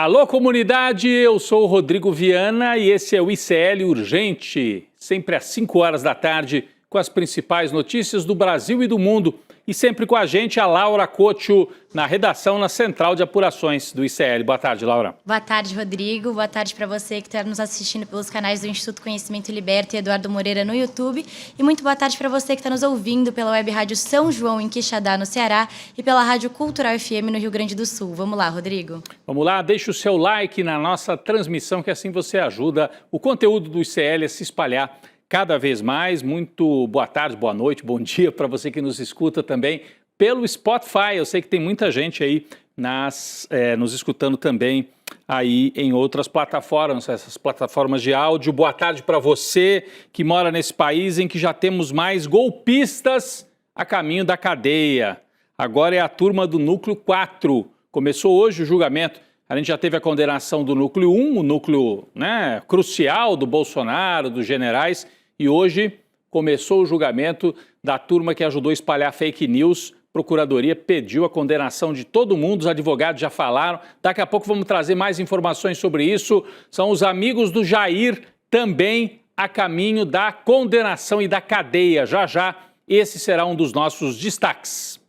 Alô, comunidade, eu sou o Rodrigo Viana e esse é o ICL Urgente, sempre às 5 horas da tarde, com as principais notícias do Brasil e do mundo. E sempre com a gente, a Laura Couto, na redação, na Central de Apurações do ICL. Boa tarde, Laura. Boa tarde, Rodrigo. Boa tarde para você que está nos assistindo pelos canais do Instituto Conhecimento Liberta e Eduardo Moreira no YouTube. E muito boa tarde para você que está nos ouvindo pela Web Rádio São João, em Quixadá, no Ceará, e pela Rádio Cultural FM, no Rio Grande do Sul. Vamos lá, Rodrigo. Vamos lá, deixa o seu like na nossa transmissão, que assim você ajuda o conteúdo do ICL a se espalhar cada vez mais. Muito boa tarde, boa noite, bom dia para você que nos escuta também pelo Spotify. Eu sei que tem muita gente aí nos escutando também aí em outras plataformas, essas plataformas de áudio. Boa tarde para você que mora nesse país em que já temos mais golpistas a caminho da cadeia. Agora é a turma do Núcleo 4. Começou hoje o julgamento. A gente já teve a condenação do Núcleo 1, o núcleo crucial do Bolsonaro, dos generais, e hoje começou o julgamento da turma que ajudou a espalhar fake news. A Procuradoria pediu a condenação de todo mundo, os advogados já falaram. Daqui a pouco vamos trazer mais informações sobre isso. São os amigos do Jair também a caminho da condenação e da cadeia. Já já, esse será um dos nossos destaques.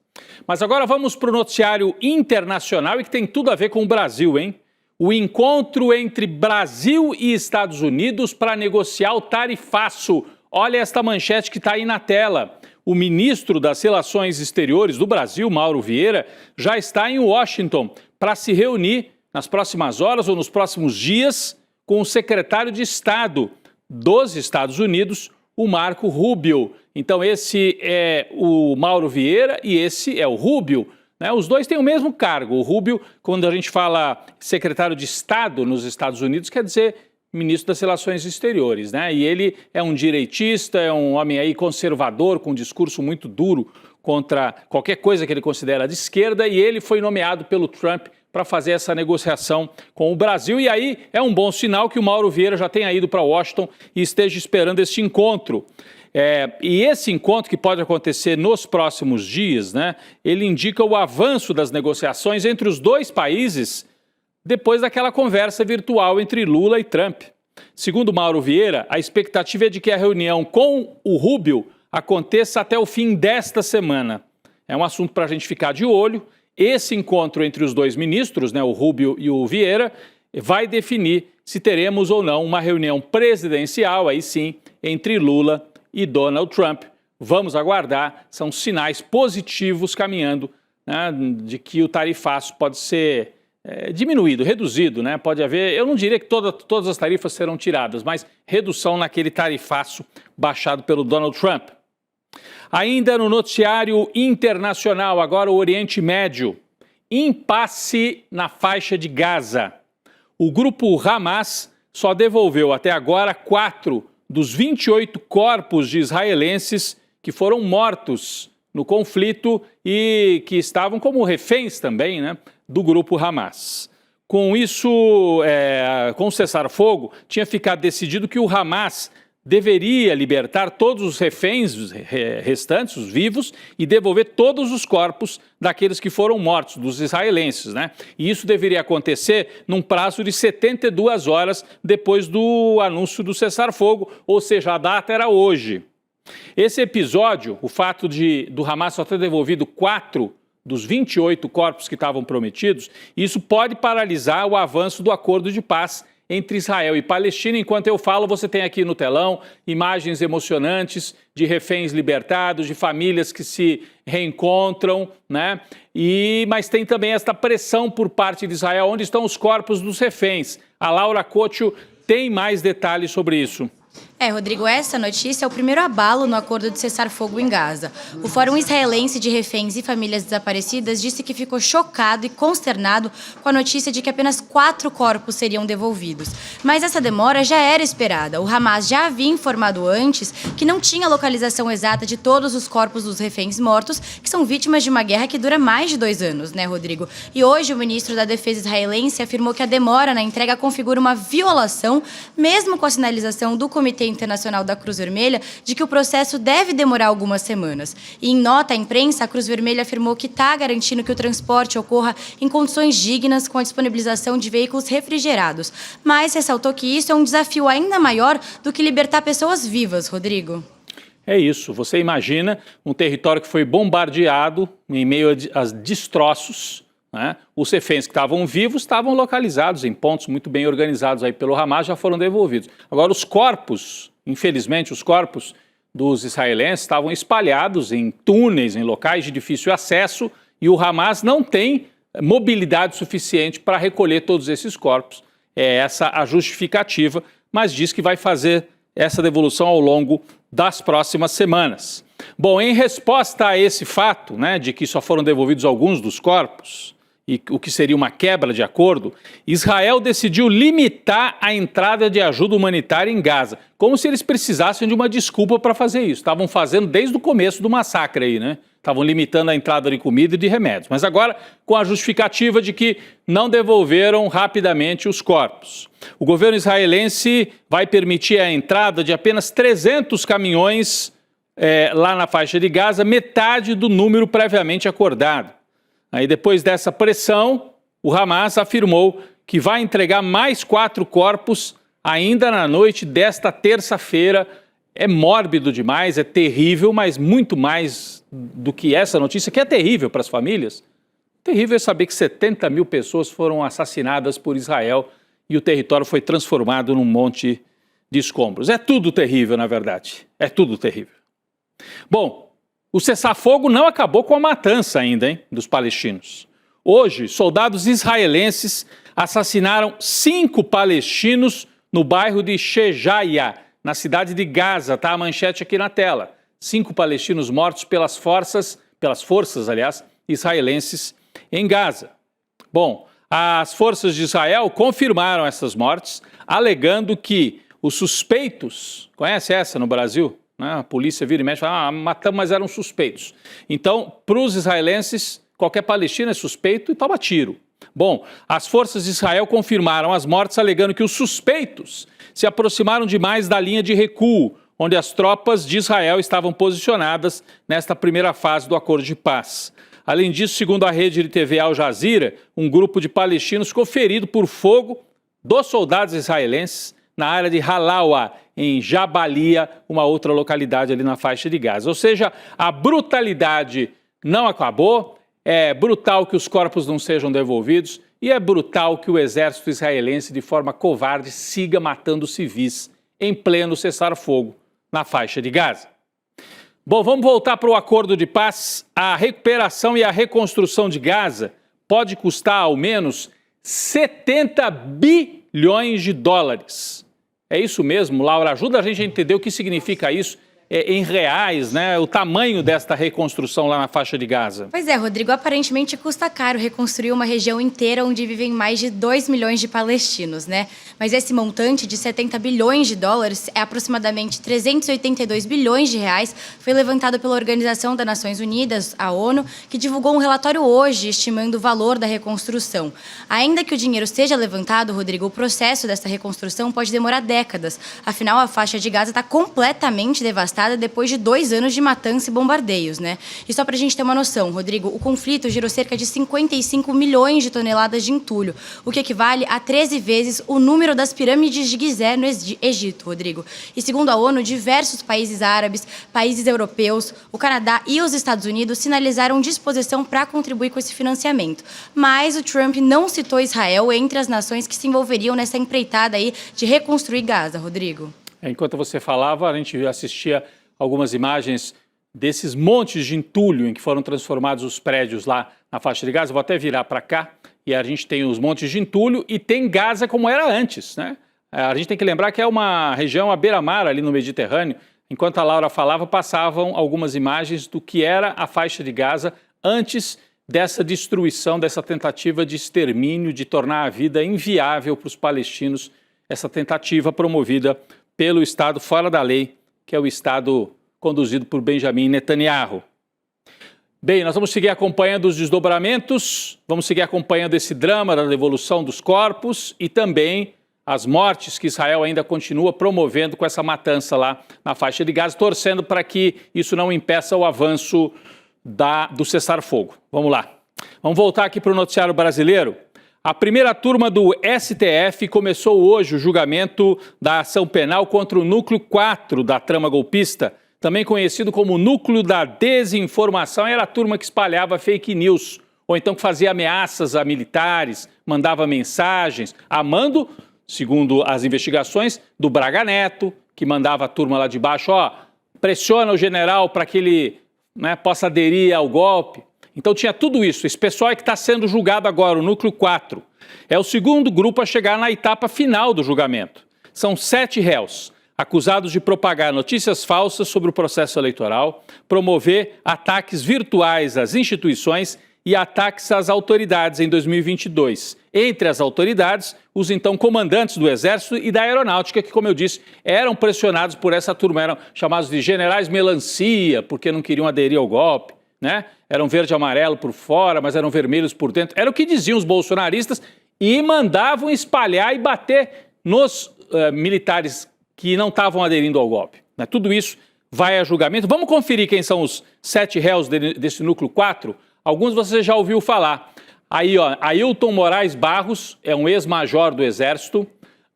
Mas agora vamos para o noticiário internacional e que tem tudo a ver com o Brasil, hein? O encontro entre Brasil e Estados Unidos para negociar o tarifaço. Olha esta manchete que está aí na tela. O ministro das Relações Exteriores do Brasil, Mauro Vieira, já está em Washington para se reunir nas próximas horas ou nos próximos dias com o secretário de Estado dos Estados Unidos, o Marco Rubio. Então esse é o Mauro Vieira e esse é o Rubio. Os dois têm o mesmo cargo. O Rubio, quando a gente fala secretário de Estado nos Estados Unidos, quer dizer ministro das Relações Exteriores, E ele é um direitista, é um homem aí conservador, com um discurso muito duro contra qualquer coisa que ele considera de esquerda, e ele foi nomeado pelo Trump para fazer essa negociação com o Brasil. E aí é um bom sinal que o Mauro Vieira já tenha ido para Washington e esteja esperando este encontro. E esse encontro, que pode acontecer nos próximos dias, ele indica o avanço das negociações entre os dois países depois daquela conversa virtual entre Lula e Trump. Segundo Mauro Vieira, a expectativa é de que a reunião com o Rubio aconteça até o fim desta semana. É um assunto para a gente ficar de olho. Esse encontro entre os dois ministros, o Rubio e o Vieira, vai definir se teremos ou não uma reunião presidencial, aí sim, entre Lula e Donald Trump. Vamos aguardar, são sinais positivos caminhando de que o tarifaço pode ser diminuído, reduzido, Pode haver, eu não diria que todas as tarifas serão tiradas, mas redução naquele tarifaço baixado pelo Donald Trump. Ainda no noticiário internacional, agora o Oriente Médio. Impasse na faixa de Gaza. O grupo Hamas só devolveu até agora 4 dos 28 corpos de israelenses que foram mortos no conflito e que estavam como reféns também, do grupo Hamas. Com isso, com o cessar-fogo, tinha ficado decidido que o Hamas deveria libertar todos os reféns restantes, os vivos, e devolver todos os corpos daqueles que foram mortos, dos israelenses, E isso deveria acontecer num prazo de 72 horas depois do anúncio do cessar-fogo, ou seja, a data era hoje. Esse episódio, o fato do Hamas só ter devolvido 4 dos 28 corpos que estavam prometidos, isso pode paralisar o avanço do acordo de paz entre Israel e Palestina. Enquanto eu falo, você tem aqui no telão imagens emocionantes de reféns libertados, de famílias que se reencontram, mas tem também esta pressão por parte de Israel. Onde estão os corpos dos reféns? A Laura Couto tem mais detalhes sobre isso. Rodrigo, essa notícia é o primeiro abalo no acordo de cessar-fogo em Gaza. O Fórum Israelense de Reféns e Famílias Desaparecidas disse que ficou chocado e consternado com a notícia de que apenas 4 corpos seriam devolvidos. Mas essa demora já era esperada. O Hamas já havia informado antes que não tinha localização exata de todos os corpos dos reféns mortos, que são vítimas de uma guerra que dura mais de 2 anos, Rodrigo? E hoje o ministro da Defesa israelense afirmou que a demora na entrega configura uma violação, mesmo com a sinalização do Comitê Internacional da Cruz Vermelha de que o processo deve demorar algumas semanas. E em nota à imprensa, a Cruz Vermelha afirmou que está garantindo que o transporte ocorra em condições dignas com a disponibilização de veículos refrigerados. Mas ressaltou que isso é um desafio ainda maior do que libertar pessoas vivas, Rodrigo. É isso, você imagina um território que foi bombardeado em meio a destroços, né? Os reféns que estavam vivos estavam localizados em pontos muito bem organizados aí pelo Hamas, já foram devolvidos. Agora os corpos, infelizmente os corpos dos israelenses estavam espalhados em túneis, em locais de difícil acesso e o Hamas não tem mobilidade suficiente para recolher todos esses corpos. É essa a justificativa, mas diz que vai fazer essa devolução ao longo das próximas semanas. Bom, em resposta a esse fato, né, de que só foram devolvidos alguns dos corpos, e o que seria uma quebra de acordo, Israel decidiu limitar a entrada de ajuda humanitária em Gaza, como se eles precisassem de uma desculpa para fazer isso. Estavam fazendo desde o começo do massacre aí, né? Estavam limitando a entrada de comida e de remédios. Mas agora, com a justificativa de que não devolveram rapidamente os corpos. O governo israelense vai permitir a entrada de apenas 300 caminhões lá na faixa de Gaza, metade do número previamente acordado. Aí, depois dessa pressão, o Hamas afirmou que vai entregar mais 4 corpos ainda na noite desta terça-feira. É mórbido demais, é terrível, mas muito mais do que essa notícia, que é terrível para as famílias. Terrível é saber que 70 mil pessoas foram assassinadas por Israel e o território foi transformado num monte de escombros. É tudo terrível, na verdade. É tudo terrível. Bom, o cessar-fogo não acabou com a matança ainda, hein, dos palestinos. Hoje, soldados israelenses assassinaram 5 palestinos no bairro de Shejaia, na cidade de Gaza. Está a manchete aqui na tela. 5 palestinos mortos pelas forças, israelenses em Gaza. Bom, as forças de Israel confirmaram essas mortes, alegando que os suspeitos, conhece essa no Brasil? A polícia vira e mexe e fala, matamos, mas eram suspeitos. Então, para os israelenses, qualquer palestino é suspeito e toma tiro. Bom, as forças de Israel confirmaram as mortes, alegando que os suspeitos se aproximaram demais da linha de recuo, onde as tropas de Israel estavam posicionadas nesta primeira fase do acordo de paz. Além disso, segundo a rede de TV Al Jazeera, um grupo de palestinos ficou ferido por fogo dos soldados israelenses na área de Halawa, em Jabalia, uma outra localidade ali na faixa de Gaza. Ou seja, a brutalidade não acabou, é brutal que os corpos não sejam devolvidos e é brutal que o exército israelense, de forma covarde, siga matando civis em pleno cessar-fogo na faixa de Gaza. Bom, vamos voltar para o acordo de paz. A recuperação e a reconstrução de Gaza pode custar ao menos 70 bilhões de dólares. É isso mesmo, Laura? Ajuda a gente a entender o que significa isso em reais, né? O tamanho desta reconstrução lá na faixa de Gaza. Pois é, Rodrigo, aparentemente custa caro reconstruir uma região inteira onde vivem mais de 2 milhões de palestinos, né? Mas esse montante de 70 bilhões de dólares, é aproximadamente 382 bilhões de reais, foi levantado pela Organização das Nações Unidas, a ONU, que divulgou um relatório hoje estimando o valor da reconstrução. Ainda que o dinheiro seja levantado, Rodrigo, o processo dessa reconstrução pode demorar décadas. Afinal, a faixa de Gaza está completamente devastada depois de 2 anos de matança e bombardeios, né? E só pra gente ter uma noção, Rodrigo, o conflito gerou cerca de 55 milhões de toneladas de entulho, o que equivale a 13 vezes o número das pirâmides de Gizé no Egito, Rodrigo. E segundo a ONU, diversos países árabes, países europeus, o Canadá e os Estados Unidos sinalizaram disposição para contribuir com esse financiamento. Mas o Trump não citou Israel entre as nações que se envolveriam nessa empreitada aí de reconstruir Gaza, Rodrigo. Enquanto você falava, a gente assistia algumas imagens desses montes de entulho em que foram transformados os prédios lá na faixa de Gaza. Vou até virar para cá e a gente tem os montes de entulho e tem Gaza como era antes, né? A gente tem que lembrar que é uma região à beira-mar ali no Mediterrâneo. Enquanto a Laura falava, passavam algumas imagens do que era a faixa de Gaza antes dessa destruição, dessa tentativa de extermínio, de tornar a vida inviável para os palestinos, essa tentativa promovida pelo Estado fora da lei, que é o Estado conduzido por Benjamin Netanyahu. Bem, nós vamos seguir acompanhando os desdobramentos, vamos seguir acompanhando esse drama da devolução dos corpos e também as mortes que Israel ainda continua promovendo com essa matança lá na faixa de Gaza, torcendo para que isso não impeça o avanço do cessar-fogo. Vamos lá. Vamos voltar aqui para o noticiário brasileiro. A primeira turma do STF começou hoje o julgamento da ação penal contra o núcleo 4 da trama golpista, também conhecido como núcleo da desinformação. Era a turma que espalhava fake news, ou então que fazia ameaças a militares, mandava mensagens, a mando, segundo as investigações, do Braga Neto, que mandava a turma lá de baixo, pressiona o general para que ele possa aderir ao golpe. Então tinha tudo isso. Esse pessoal é que está sendo julgado agora, o núcleo 4. É o segundo grupo a chegar na etapa final do julgamento. São 7 réus, acusados de propagar notícias falsas sobre o processo eleitoral, promover ataques virtuais às instituições e ataques às autoridades em 2022. Entre as autoridades, os então comandantes do Exército e da Aeronáutica, que, como eu disse, eram pressionados por essa turma, eram chamados de generais melancia, porque não queriam aderir ao golpe, né? Eram verde e amarelo por fora, mas eram vermelhos por dentro. Era o que diziam os bolsonaristas e mandavam espalhar e bater nos militares que não estavam aderindo ao golpe, né? Tudo isso vai a julgamento. Vamos conferir quem são os 7 réus desse núcleo 4? Alguns você já ouviu falar. Aí, Ailton Moraes Barros, é um ex-major do Exército.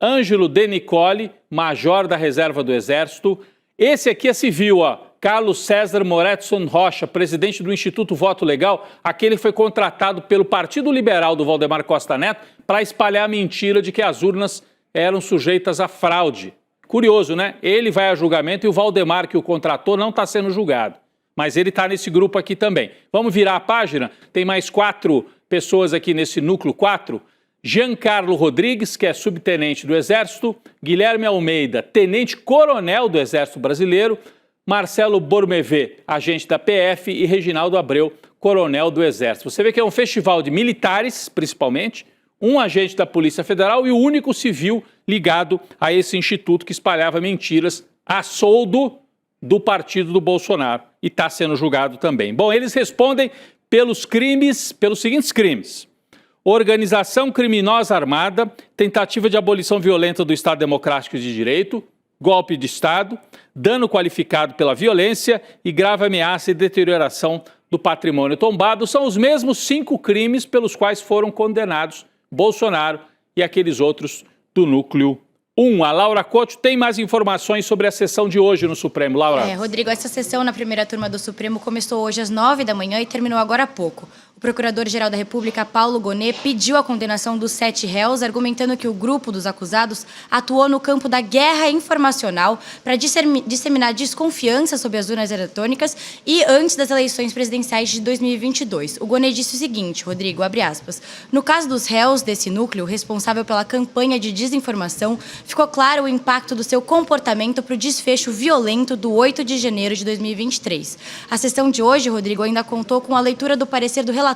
Ângelo De Nicoli, major da Reserva do Exército. Esse aqui é civil, Carlos César Moretson Rocha, presidente do Instituto Voto Legal, aquele que foi contratado pelo Partido Liberal do Valdemar Costa Neto para espalhar a mentira de que as urnas eram sujeitas a fraude. Curioso, né? Ele vai a julgamento e o Valdemar, que o contratou, não está sendo julgado. Mas ele está nesse grupo aqui também. Vamos virar a página? Tem mais 4 pessoas aqui nesse núcleo 4. Giancarlo Rodrigues, que é subtenente do Exército. Guilherme Almeida, tenente-coronel do Exército Brasileiro. Marcelo Bormevê, agente da PF. E Reginaldo Abreu, coronel do Exército. Você vê que é um festival de militares, principalmente, um agente da Polícia Federal e o único civil ligado a esse instituto que espalhava mentiras a soldo do partido do Bolsonaro e está sendo julgado também. Bom, eles respondem pelos seguintes crimes: organização criminosa armada, tentativa de abolição violenta do Estado Democrático de Direito, golpe de Estado, dano qualificado pela violência e grave ameaça e deterioração do patrimônio tombado. São os mesmos 5 crimes pelos quais foram condenados Bolsonaro e aqueles outros do núcleo 1. A Laura Couto tem mais informações sobre a sessão de hoje no Supremo. Laura. Rodrigo, essa sessão na primeira turma do Supremo começou hoje às 9 da manhã e terminou agora há pouco. O Procurador-Geral da República, Paulo Gonet, pediu a condenação dos 7 réus, argumentando que o grupo dos acusados atuou no campo da guerra informacional para disseminar desconfiança sobre as urnas eletrônicas e antes das eleições presidenciais de 2022. O Gonet disse o seguinte, Rodrigo, abre aspas, no caso dos réus desse núcleo, responsável pela campanha de desinformação, ficou claro o impacto do seu comportamento para o desfecho violento do 8 de janeiro de 2023. A sessão de hoje, Rodrigo, ainda contou com a leitura do parecer do relator,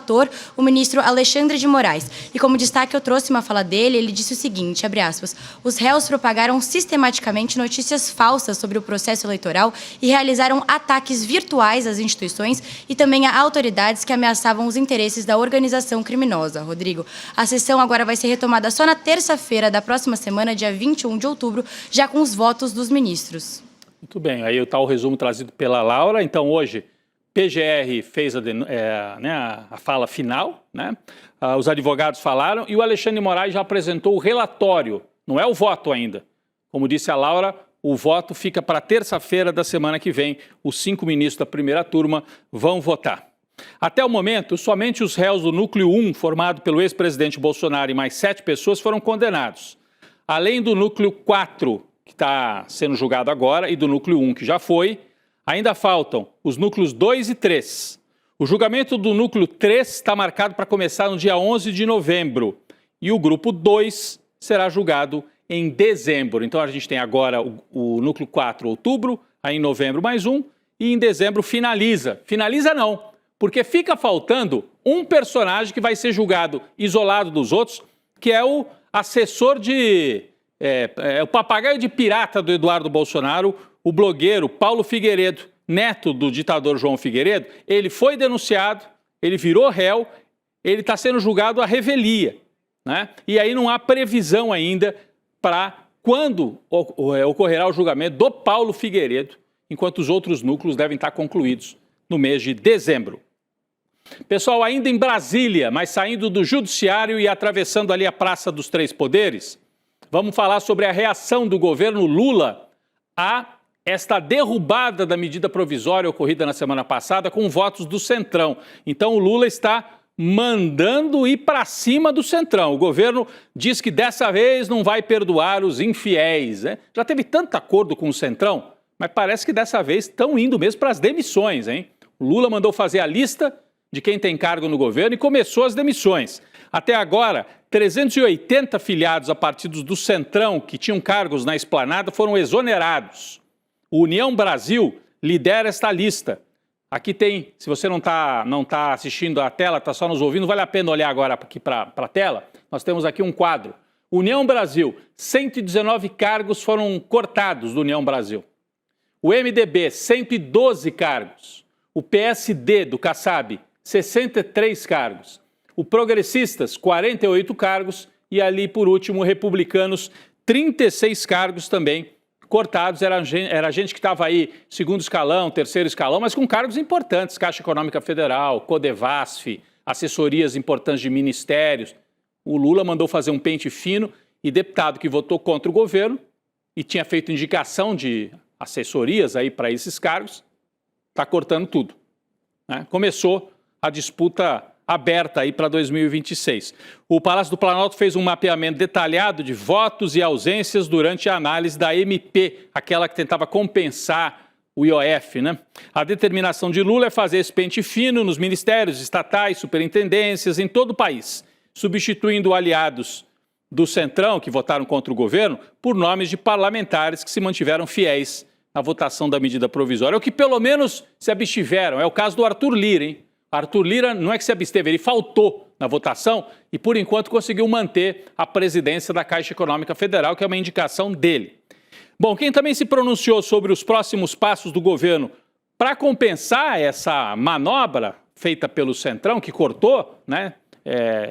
o ministro Alexandre de Moraes. E como destaque, eu trouxe uma fala dele, ele disse o seguinte, abre aspas, os réus propagaram sistematicamente notícias falsas sobre o processo eleitoral e realizaram ataques virtuais às instituições e também a autoridades que ameaçavam os interesses da organização criminosa. Rodrigo, a sessão agora vai ser retomada só na terça-feira da próxima semana, dia 21 de outubro, já com os votos dos ministros. Muito bem, aí está o resumo trazido pela Laura. Então, hoje, PGR fez a fala final, né? Os advogados falaram e o Alexandre de Moraes já apresentou o relatório, não é o voto ainda. Como disse a Laura, o voto fica para terça-feira da semana que vem. Os 5 ministros da primeira turma vão votar. Até o momento, somente os réus do Núcleo 1, formado pelo ex-presidente Bolsonaro e mais 7 pessoas, foram condenados. Além do Núcleo 4, que está sendo julgado agora, e do Núcleo 1, que já foi, ainda faltam os núcleos 2 e 3. O julgamento do núcleo 3 está marcado para começar no dia 11 de novembro. E o grupo 2 será julgado em dezembro. Então a gente tem agora o núcleo 4 em outubro, aí em novembro mais um, e em dezembro finaliza. Finaliza não, porque fica faltando um personagem que vai ser julgado isolado dos outros, que é o assessor o papagaio de pirata do Eduardo Bolsonaro, o blogueiro Paulo Figueiredo, neto do ditador João Figueiredo. Ele foi denunciado, ele virou réu, ele está sendo julgado à revelia, né? E aí não há previsão ainda para quando ocorrerá o julgamento do Paulo Figueiredo, enquanto os outros núcleos devem estar concluídos no mês de dezembro. Pessoal, ainda em Brasília, mas saindo do Judiciário e atravessando ali a Praça dos Três Poderes, vamos falar sobre a reação do governo Lula a esta derrubada da medida provisória ocorrida na semana passada com votos do Centrão. Então o Lula está mandando ir para cima do Centrão. O governo diz que dessa vez não vai perdoar os infiéis, né? Já teve tanto acordo com o Centrão, mas parece que dessa vez estão indo mesmo para as demissões, hein? O Lula mandou fazer a lista de quem tem cargo no governo e começou as demissões. Até agora, 380 filiados a partidos do Centrão que tinham cargos na esplanada foram exonerados. O União Brasil lidera esta lista. Aqui tem, se você não tá assistindo a tela, está só nos ouvindo, vale a pena olhar agora aqui para a tela. Nós temos aqui um quadro. União Brasil, 119 cargos foram cortados do União Brasil. O MDB, 112 cargos. O PSD do Kassab, 63 cargos. O Progressistas, 48 cargos. E ali, por último, o Republicanos, 36 cargos também cortados. Era gente que estava aí segundo escalão, terceiro escalão, mas com cargos importantes. Caixa Econômica Federal, Codevasf, assessorias importantes de ministérios. O Lula mandou fazer um pente fino e deputado que votou contra o governo e tinha feito indicação de assessorias aí para esses cargos, está cortando tudo, né? Começou a disputa aberta aí para 2026. O Palácio do Planalto fez um mapeamento detalhado de votos e ausências durante a análise da MP, aquela que tentava compensar o IOF, né? A determinação de Lula é fazer esse pente fino nos ministérios estatais, superintendências em todo o país, substituindo aliados do Centrão, que votaram contra o governo, por nomes de parlamentares que se mantiveram fiéis na votação da medida provisória, ou que pelo menos se abstiveram. É o caso do Arthur Lira, hein? Arthur Lira não é que se absteve, ele faltou na votação e, por enquanto, conseguiu manter a presidência da Caixa Econômica Federal, que é uma indicação dele. Bom, quem também se pronunciou sobre os próximos passos do governo para compensar essa manobra feita pelo Centrão, que cortou, né,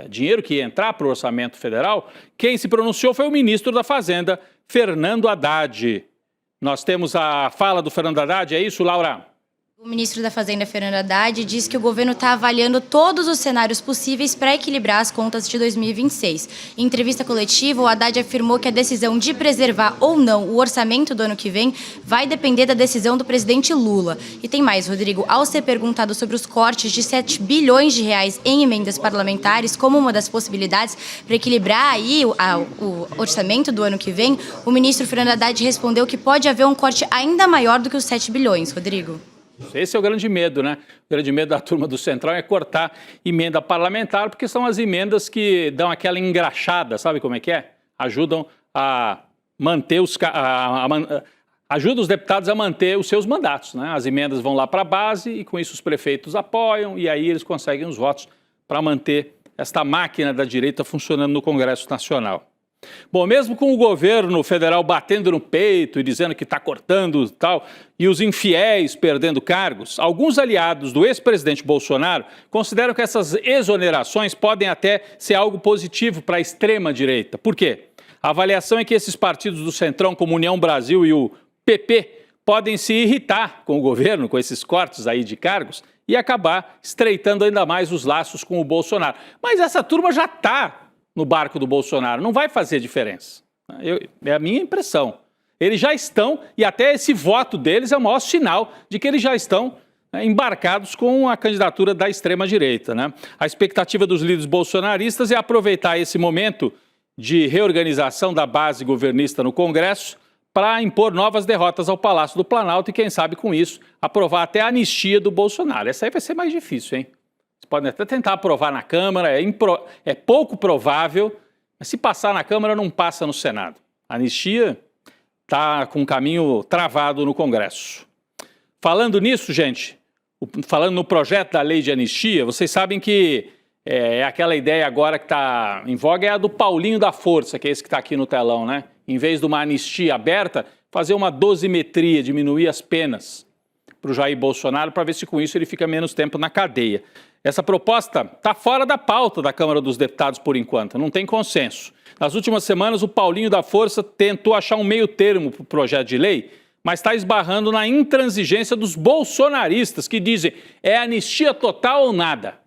dinheiro que ia entrar para o orçamento federal, quem se pronunciou foi o ministro da Fazenda, Fernando Haddad. Nós temos a fala do Fernando Haddad, é isso, Laura? O ministro da Fazenda, Fernando Haddad, disse que o governo está avaliando todos os cenários possíveis para equilibrar as contas de 2026. Em entrevista coletiva, o Haddad afirmou que a decisão de preservar ou não o orçamento do ano que vem vai depender da decisão do presidente Lula. E tem mais, Rodrigo, ao ser perguntado sobre os cortes de 7 bilhões de reais em emendas parlamentares como uma das possibilidades para equilibrar aí o orçamento do ano que vem, o ministro Fernando Haddad respondeu que pode haver um corte ainda maior do que os 7 bilhões, Rodrigo. Esse é o grande medo, né? O grande medo da turma do Centrão é cortar emenda parlamentar, porque são as emendas que dão aquela engraxada, sabe como é que é? Ajudam a manter ajuda os deputados a manter os seus mandatos, né? As emendas vão lá para a base e com isso os prefeitos apoiam e aí eles conseguem os votos para manter esta máquina da direita funcionando no Congresso Nacional. Bom, mesmo com o governo federal batendo no peito e dizendo que está cortando tal, e os infiéis perdendo cargos, alguns aliados do ex-presidente Bolsonaro consideram que essas exonerações podem até ser algo positivo para a extrema-direita. Por quê? A avaliação é que esses partidos do Centrão, como União Brasil e o PP, podem se irritar com o governo, com esses cortes aí de cargos, e acabar estreitando ainda mais os laços com o Bolsonaro. Mas essa turma já está no barco do Bolsonaro, não vai fazer diferença. É a minha impressão. Eles já estão, e até esse voto deles é o maior sinal de que eles já estão embarcados com a candidatura da extrema-direita, né? A expectativa dos líderes bolsonaristas é aproveitar esse momento de reorganização da base governista no Congresso para impor novas derrotas ao Palácio do Planalto e, quem sabe, com isso, aprovar até a anistia do Bolsonaro. Essa aí vai ser mais difícil, hein? Podem até tentar aprovar na Câmara, é pouco provável, mas se passar na Câmara não passa no Senado. A anistia está com um caminho travado no Congresso. Falando nisso, gente, falando no projeto da lei de anistia, vocês sabem que aquela ideia agora que está em voga é a do Paulinho da Força, que é esse que está aqui no telão, né? Em vez de uma anistia aberta, fazer uma dosimetria, diminuir as penas para o Jair Bolsonaro, para ver se com isso ele fica menos tempo na cadeia. Essa proposta está fora da pauta da Câmara dos Deputados por enquanto, não tem consenso. Nas últimas semanas, o Paulinho da Força tentou achar um meio termo para o projeto de lei, mas está esbarrando na intransigência dos bolsonaristas que dizem é anistia total ou nada.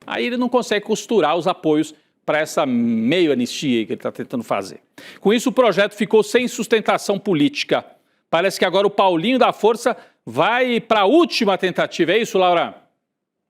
Aí ele não consegue costurar os apoios para essa meio anistia que ele está tentando fazer. Com isso, o projeto ficou sem sustentação política. Parece que agora o Paulinho da Força vai para a última tentativa. É isso, Laura?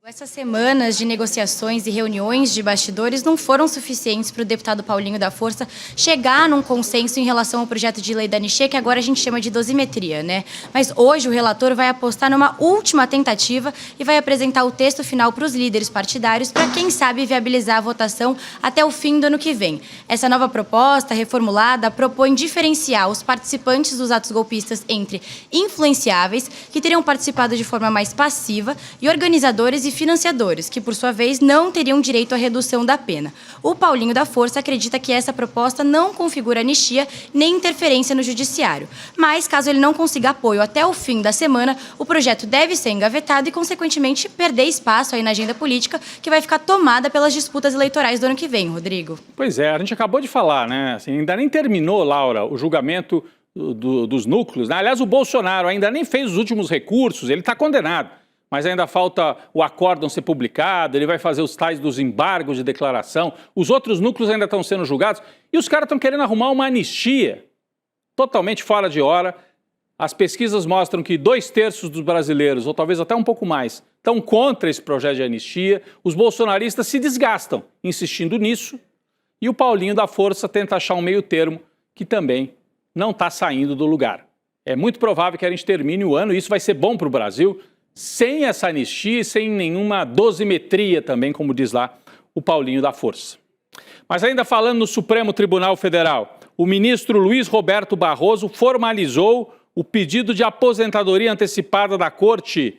Essas semanas de negociações e reuniões de bastidores não foram suficientes para o deputado Paulinho da Força chegar num consenso em relação ao projeto de lei da anistia, que agora a gente chama de dosimetria, né? Mas hoje o relator vai apostar numa última tentativa e vai apresentar o texto final para os líderes partidários para, quem sabe, viabilizar a votação até o fim do ano que vem. Essa nova proposta, reformulada, propõe diferenciar os participantes dos atos golpistas entre influenciáveis, que teriam participado de forma mais passiva, e organizadores e financiadores, que por sua vez não teriam direito à redução da pena. O Paulinho da Força acredita que essa proposta não configura anistia nem interferência no judiciário. Mas, caso ele não consiga apoio até o fim da semana, o projeto deve ser engavetado e, consequentemente, perder espaço aí na agenda política, que vai ficar tomada pelas disputas eleitorais do ano que vem, Rodrigo. Pois é, a gente acabou de falar, né? Assim, ainda nem terminou, Laura, o julgamento dos núcleos, né? Aliás, o Bolsonaro ainda nem fez os últimos recursos, ele está condenado. Mas ainda falta o acórdão ser publicado, ele vai fazer os tais dos embargos de declaração, os outros núcleos ainda estão sendo julgados e os caras estão querendo arrumar uma anistia totalmente fora de hora. As pesquisas mostram que 2/3 dos brasileiros, ou talvez até um pouco mais, estão contra esse projeto de anistia. Os bolsonaristas se desgastam insistindo nisso e o Paulinho da Força tenta achar um meio termo que também não está saindo do lugar. É muito provável que a gente termine o ano e isso vai ser bom para o Brasil, sem essa anistia e sem nenhuma dosimetria também, como diz lá o Paulinho da Força. Mas ainda falando no Supremo Tribunal Federal, o ministro Luiz Roberto Barroso formalizou o pedido de aposentadoria antecipada da Corte.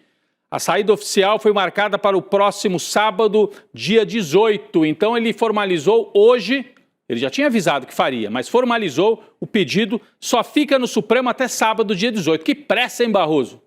A saída oficial foi marcada para o próximo sábado, dia 18. Então ele formalizou hoje, ele já tinha avisado que faria, mas formalizou o pedido, só fica no Supremo até sábado, dia 18. Que pressa, hein, Barroso?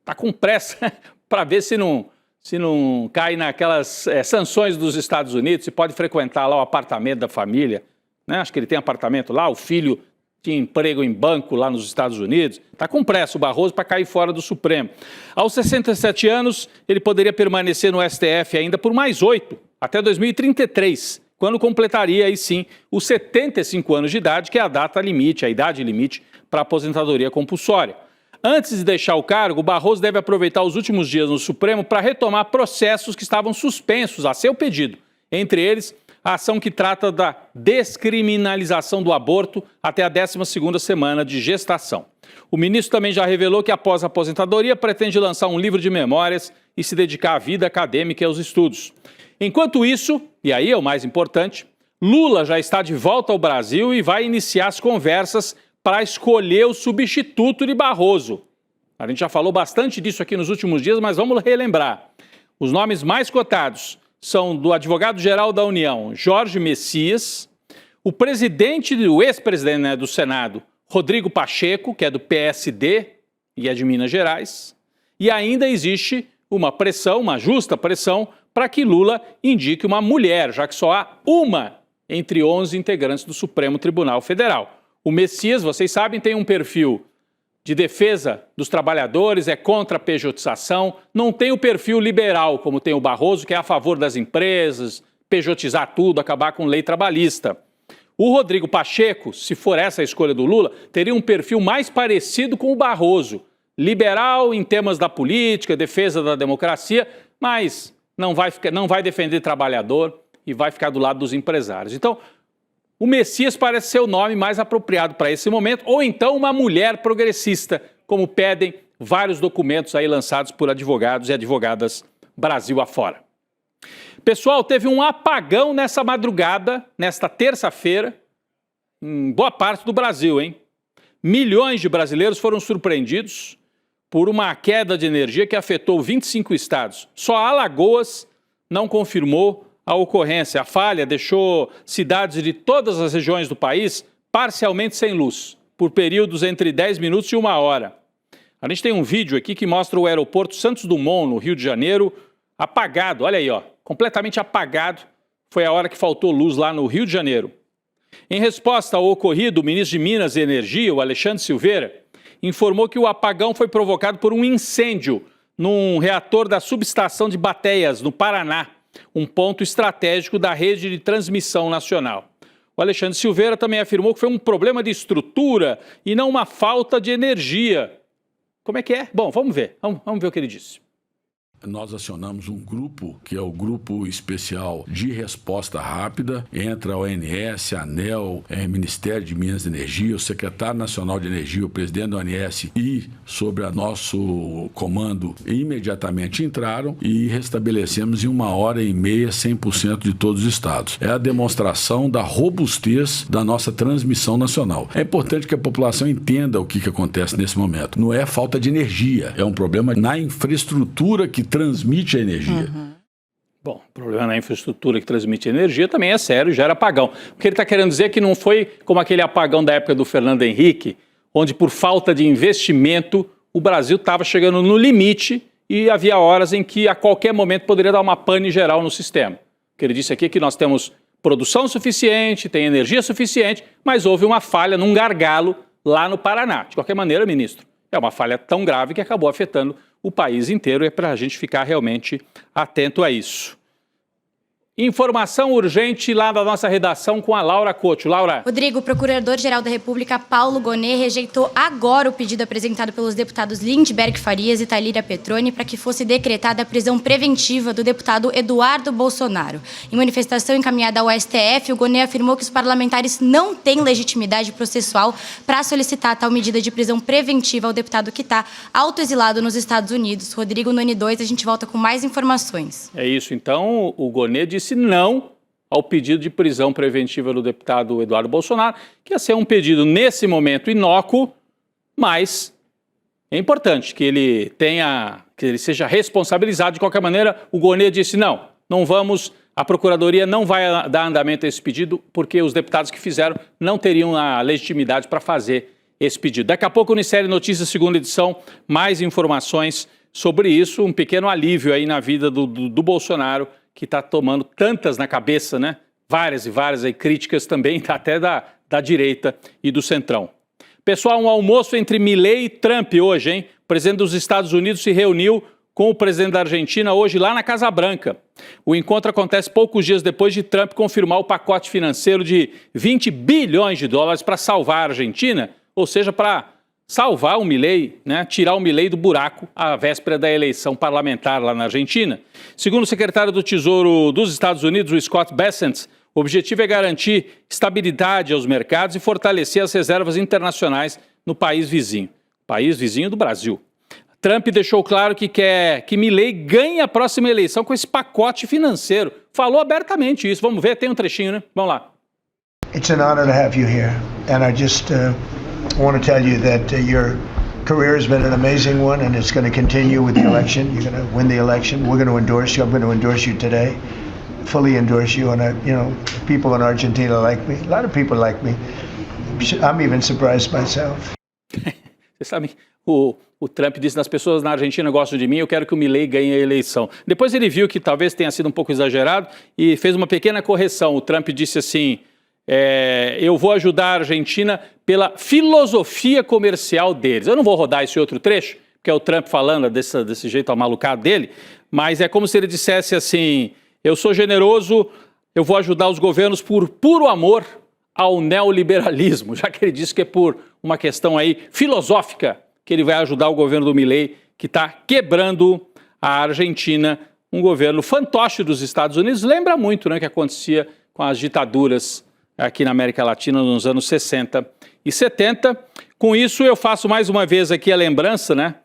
Está com pressa para ver se não cai naquelas sanções dos Estados Unidos, se pode frequentar lá o apartamento da família, né? Acho que ele tem apartamento lá, o filho tinha emprego em banco lá nos Estados Unidos. Está com pressa o Barroso para cair fora do Supremo. Aos 67 anos, ele poderia permanecer no STF ainda por mais 8, até 2033, quando completaria aí sim os 75 anos de idade, que é a data limite, a idade limite para a aposentadoria compulsória. Antes de deixar o cargo, Barroso deve aproveitar os últimos dias no Supremo para retomar processos que estavam suspensos a seu pedido. Entre eles, a ação que trata da descriminalização do aborto até a 12ª semana de gestação. O ministro também já revelou que, após a aposentadoria, pretende lançar um livro de memórias e se dedicar à vida acadêmica e aos estudos. Enquanto isso, e aí é o mais importante, Lula já está de volta ao Brasil e vai iniciar as conversas para escolher o substituto de Barroso. A gente já falou bastante disso aqui nos últimos dias, mas vamos relembrar. Os nomes mais cotados são do advogado-geral da União, Jorge Messias, o ex-presidente, né, do Senado, Rodrigo Pacheco, que é do PSD e é de Minas Gerais, e ainda existe uma pressão, uma justa pressão, para que Lula indique uma mulher, já que só há uma entre 11 integrantes do Supremo Tribunal Federal. O Messias, vocês sabem, tem um perfil de defesa dos trabalhadores, é contra a pejotização, não tem o perfil liberal, como tem o Barroso, que é a favor das empresas, pejotizar tudo, acabar com lei trabalhista. O Rodrigo Pacheco, se for essa a escolha do Lula, teria um perfil mais parecido com o Barroso, liberal em temas da política, defesa da democracia, mas não vai defender trabalhador e vai ficar do lado dos empresários. Então, o Messias parece ser o nome mais apropriado para esse momento, ou então uma mulher progressista, como pedem vários documentos aí lançados por advogados e advogadas Brasil afora. Pessoal, teve um apagão nessa madrugada, nesta terça-feira, em boa parte do Brasil, hein? Milhões de brasileiros foram surpreendidos por uma queda de energia que afetou 25 estados. Só Alagoas não confirmou a ocorrência. A falha deixou cidades de todas as regiões do país parcialmente sem luz, por períodos entre 10 minutos e 1 hora. A gente tem um vídeo aqui que mostra o aeroporto Santos Dumont, no Rio de Janeiro, apagado, olha aí, ó, completamente apagado, foi a hora que faltou luz lá no Rio de Janeiro. Em resposta ao ocorrido, o ministro de Minas e Energia, o Alexandre Silveira, informou que o apagão foi provocado por um incêndio num reator da subestação de Bateias, no Paraná, um ponto estratégico da rede de transmissão nacional. O Alexandre Silveira também afirmou que foi um problema de estrutura e não uma falta de energia. Como é que é? Bom, vamos ver. Vamos ver o que ele disse. Nós acionamos um grupo, que é o Grupo Especial de Resposta Rápida, entra a ONS, a ANEEL, Ministério de Minas e Energia, o Secretário Nacional de Energia, o presidente da ONS e, sobre a nosso comando, imediatamente entraram e restabelecemos em 1h30 100% de todos os estados. É a demonstração da robustez da nossa transmissão nacional. É importante que a população entenda o que acontece nesse momento. Não é falta de energia, é um problema na infraestrutura que transmite a energia. Bom, o problema na infraestrutura que transmite energia também é sério e gera apagão. O que ele está querendo dizer é que não foi como aquele apagão da época do Fernando Henrique, onde por falta de investimento o Brasil estava chegando no limite e havia horas em que a qualquer momento poderia dar uma pane geral no sistema. O que ele disse aqui é que nós temos produção suficiente, tem energia suficiente, mas houve uma falha num gargalo lá no Paraná. De qualquer maneira, ministro, é uma falha tão grave que acabou afetando o país inteiro, é para a gente ficar realmente atento a isso. Informação urgente lá da nossa redação com a Laura Couto. Laura. Rodrigo, o Procurador-Geral da República, Paulo Gonet, rejeitou agora o pedido apresentado pelos deputados Lindbergh Farias e Thalíria Petroni para que fosse decretada a prisão preventiva do deputado Eduardo Bolsonaro. Em manifestação encaminhada ao STF, o Gonet afirmou que os parlamentares não têm legitimidade processual para solicitar tal medida de prisão preventiva ao deputado que está autoexilado nos Estados Unidos. Rodrigo, no N2, a gente volta com mais informações. É isso, então, o Gonet disse não ao pedido de prisão preventiva do deputado Eduardo Bolsonaro, que ia ser um pedido nesse momento inócuo, mas é importante que ele seja responsabilizado. De qualquer maneira, o Gonet disse não vamos, a Procuradoria não vai dar andamento a esse pedido, porque os deputados que fizeram não teriam a legitimidade para fazer esse pedido. Daqui a pouco, o Unicério Notícias, segunda edição, mais informações sobre isso, um pequeno alívio aí na vida do Bolsonaro, que está tomando tantas na cabeça, né? Várias e várias aí, críticas também, até da direita e do centrão. Pessoal, um almoço entre Milei e Trump hoje, hein? O presidente dos Estados Unidos se reuniu com o presidente da Argentina hoje lá na Casa Branca. O encontro acontece poucos dias depois de Trump confirmar o pacote financeiro de 20 bilhões de dólares para salvar a Argentina, ou seja, para salvar o Milei, né, tirar o Milei do buraco à véspera da eleição parlamentar lá na Argentina. Segundo o secretário do Tesouro dos Estados Unidos, o Scott Bessent, o objetivo é garantir estabilidade aos mercados e fortalecer as reservas internacionais no país vizinho do Brasil. Trump deixou claro que quer que Milei ganhe a próxima eleição com esse pacote financeiro. Falou abertamente isso. Vamos ver, tem um trechinho, né? Vamos lá. It's an honor to have you here, and I just I want to tell you that your career has been an amazing one, and it's going to continue with the election. You're going to win the election. We're going to endorse you. I'm going to endorse you today, fully endorse you. And people in Argentina like me. A lot of people like me. I'm even surprised myself. Você sabe, o Trump disse: as pessoas na Argentina gostam de mim, eu quero que o Milei ganhe a eleição. Depois ele viu que talvez tenha sido um pouco exagerado e fez uma pequena correção. O Trump disse assim: eu vou ajudar a Argentina pela filosofia comercial deles. Eu não vou rodar esse outro trecho, porque é o Trump falando desse jeito amalucado dele, mas é como se ele dissesse assim: eu sou generoso, eu vou ajudar os governos por puro amor ao neoliberalismo, já que ele disse que é por uma questão aí filosófica que ele vai ajudar o governo do Milei, que está quebrando a Argentina, um governo fantoche dos Estados Unidos. Lembra muito, né, o que acontecia com as ditaduras aqui na América Latina nos anos 60 e 70. Com isso, eu faço mais uma vez aqui a lembrança, né?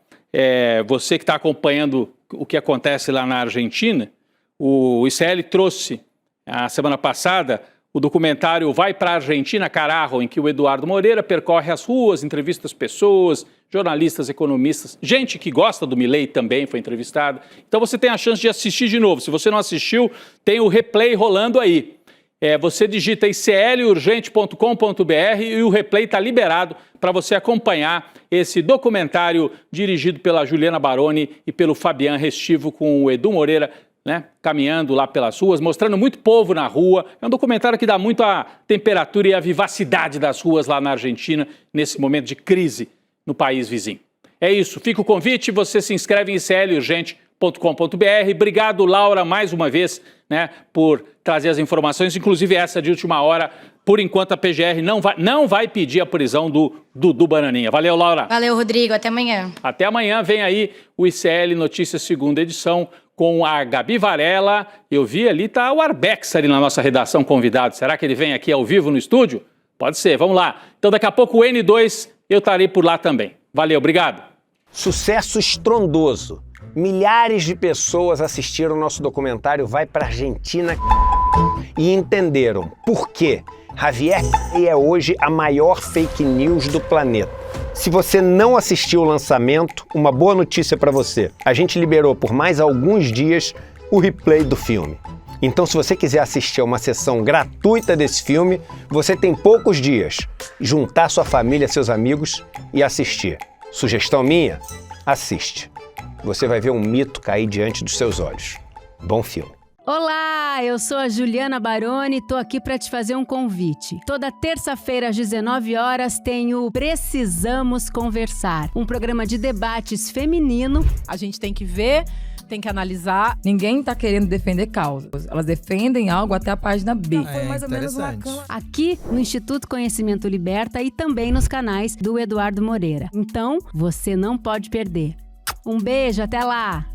Você que está acompanhando o que acontece lá na Argentina, o ICL trouxe, a semana passada, o documentário Vai para a Argentina, Carajo, em que o Eduardo Moreira percorre as ruas, entrevista as pessoas, jornalistas, economistas, gente que gosta do Milei também foi entrevistada. Então você tem a chance de assistir de novo. Se você não assistiu, tem o replay rolando aí. Você digita iclurgente.com.br e o replay está liberado para você acompanhar esse documentário dirigido pela Juliana Baroni e pelo Fabian Restivo com o Edu Moreira, né, caminhando lá pelas ruas, mostrando muito povo na rua. É um documentário que dá muito a temperatura e a vivacidade das ruas lá na Argentina, nesse momento de crise no país vizinho. É isso, fica o convite, você se inscreve em iclurgente.com.br. Obrigado, Laura, mais uma vez, né, por trazer as informações, inclusive essa de última hora. Por enquanto, a PGR não vai pedir a prisão do Dudu Bananinha. Valeu, Laura. Valeu, Rodrigo. Até amanhã. Até amanhã. Vem aí o ICL Notícias, segunda edição, com a Gabi Varela. Eu vi ali, tá o Arbex ali na nossa redação convidado. Será que ele vem aqui ao vivo no estúdio? Pode ser, vamos lá. Então, daqui a pouco, o N2, eu estarei por lá também. Valeu, obrigado. Sucesso estrondoso. Milhares de pessoas assistiram o nosso documentário Vai Pra Argentina e entenderam por quê Javier é hoje a maior fake news do planeta. Se você não assistiu o lançamento, uma boa notícia para você. A gente liberou por mais alguns dias o replay do filme. Então, se você quiser assistir a uma sessão gratuita desse filme, você tem poucos dias. Juntar sua família, seus amigos e assistir. Sugestão minha? Assiste. Você vai ver um mito cair diante dos seus olhos. Bom filme. Olá, eu sou a Juliana Baroni e tô aqui para te fazer um convite. Toda terça-feira às 19 horas tem o Precisamos Conversar, um programa de debates feminino. A gente tem que ver, tem que analisar. Ninguém tá querendo defender causas. Elas defendem algo até a página B. Foi mais ou menos uma Aqui no Instituto Conhecimento Liberta e também nos canais do Eduardo Moreira. Então, você não pode perder. Um beijo, até lá!